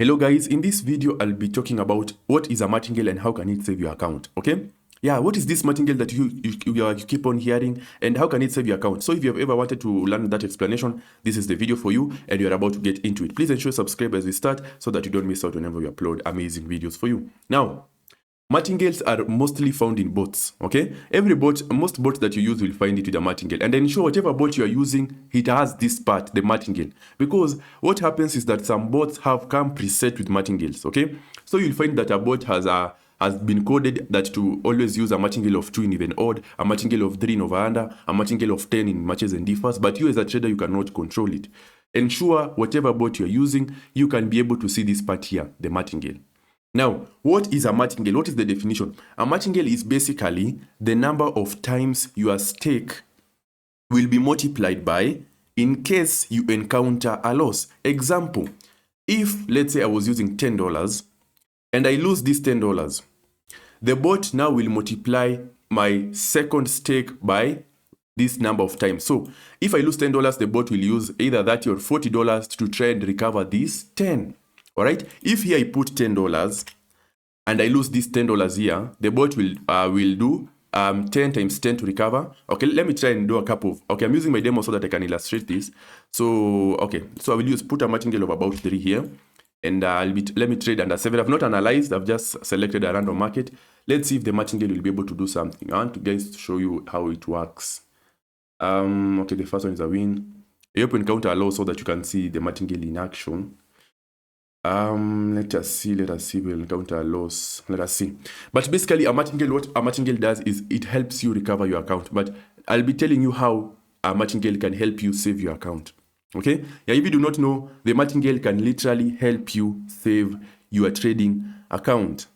Hello guys, in this video I'll be talking about what is a martingale and how can it save your account, okay? Yeah, what is this martingale that you keep on hearing and how can it save your account? So if you have ever wanted to learn that explanation, this is the video for you and you're about to get into it. Please ensure subscribe as we start so that you don't miss out whenever we upload amazing videos for you. Now, martingales are mostly found in boats, okay? Most boats that you use will find it with a martingale. And ensure whatever boat you are using, it has this part, the martingale. Because what happens is that some boats have come preset with martingales, okay? So you'll find that a boat has been coded that to always use a martingale of 2 in even odd, a martingale of 3 in over under, a martingale of 10 in matches and differs. But you as a trader, you cannot control it. Ensure whatever boat you're using, you can be able to see this part here, the martingale. Now, what is a martingale? What is the definition? A martingale is basically the number of times your stake will be multiplied by in case you encounter a loss. Example, if let's say I was using $10 and I lose this $10, the bot now will multiply my second stake by this number of times. So if I lose $10, the bot will use either $30 or $40 to try and recover this 10. All right, if here I put $10 and I lose this $10 here, the bot will do 10 times 10 to recover. Okay, let me try and do a couple of, okay, I'm using my demo so that I can illustrate this. So, okay, so I will put a martingale of about 3 here and let me trade under 7. I've not analyzed, I've just selected a random market. Let's see if the martingale will be able to do something. I want to guys show you how it works. Okay, the first one is a win. I open counter a loss so that you can see the martingale in action. Let us see, we'll encounter a loss. Let us see. But basically, what a martingale does is it helps you recover your account. But I'll be telling you how a martingale can help you save your account. Okay? Yeah, if you do not know, the martingale can literally help you save your trading account.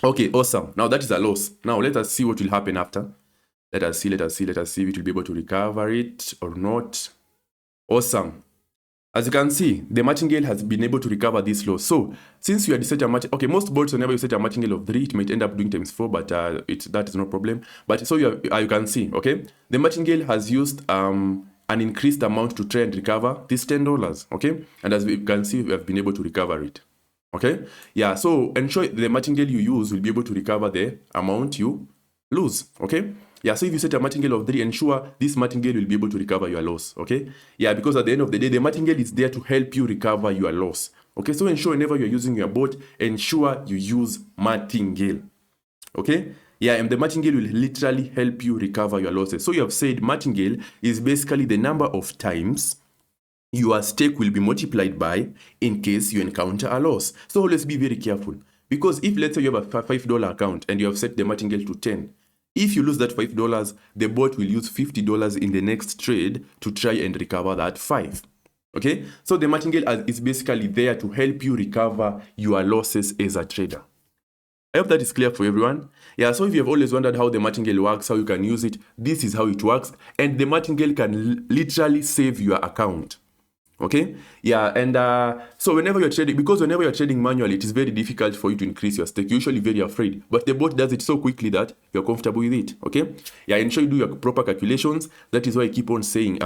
Okay, awesome. Now that is a loss. Now let us see what will happen after. Let us see if it will be able to recover it or not. Awesome. As you can see, the martingale has been able to recover this loss. So, since you had set a martingale, okay, most bots, whenever you set a martingale of 3, it might end up doing times 4, but that is no problem. But so you can see, okay, the martingale has used an increased amount to try and recover this $10, okay? And as we can see, we have been able to recover it, okay? Yeah, so ensure the martingale you use will be able to recover the amount you lose, okay? Yeah, so if you set a martingale of 3, ensure this martingale will be able to recover your loss, okay? Yeah, because at the end of the day, the martingale is there to help you recover your loss, okay? So ensure whenever you're using your bot, ensure you use martingale, okay? Yeah, and the martingale will literally help you recover your losses. So you have said martingale is basically the number of times your stake will be multiplied by in case you encounter a loss. So always be very careful. Because if let's say you have a $5 account and you have set the martingale to 10, if you lose that $5, the bot will use $50 in the next trade to try and recover that 5. Okay? So the martingale is basically there to help you recover your losses as a trader. I hope that is clear for everyone. Yeah, so if you have always wondered how the martingale works, how you can use it, this is how it works. And the martingale can literally save your account. Okay, yeah, and so whenever you're trading manually, it is very difficult for you to increase your stake. You're usually very afraid, but the bot does it so quickly that you're comfortable with it. Okay, yeah, ensure you do your proper calculations. That is why I keep on saying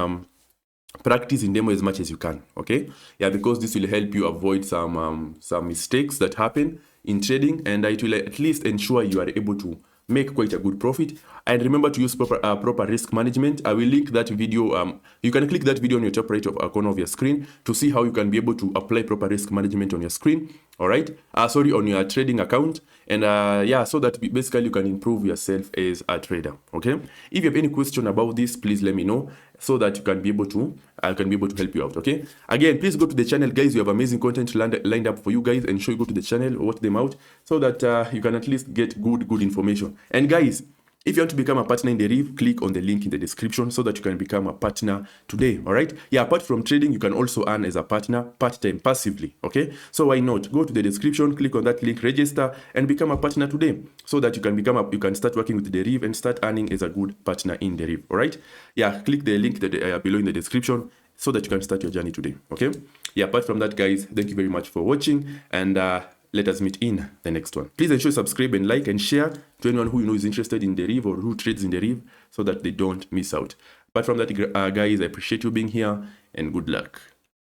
practice in demo as much as you can. Okay, yeah, because this will help you avoid some mistakes that happen in trading, and it will at least ensure you are able to make quite a good profit. And remember to use proper risk management. I will link that video. You can click that video on your top right corner of your screen to see how you can be able to apply proper risk management on your screen. All right. On your trading account. And yeah, so that basically you can improve yourself as a trader. Okay. If you have any question about this, please let me know so that you can be able to, I can be able to help you out. Okay. Again, please go to the channel, guys. We have amazing content lined up for you guys. Ensure you go to the channel, watch them out so that you can at least get good information. And guys, if you want to become a partner in Deriv, click on the link in the description so that you can become a partner today, all right? Yeah, apart from trading, you can also earn as a partner part-time passively, okay? So why not? Go to the description, click on that link, register, and become a partner today so that you can start working with Deriv and start earning as a good partner in Deriv, all right? Yeah, click the link below in the description so that you can start your journey today, okay? Yeah, apart from that, guys, thank you very much for watching, and let us meet in the next one. Please ensure subscribe and like and share to anyone who you know is interested in Deriv or who trades in Deriv so that they don't miss out. Apart from that, guys, I appreciate you being here and good luck.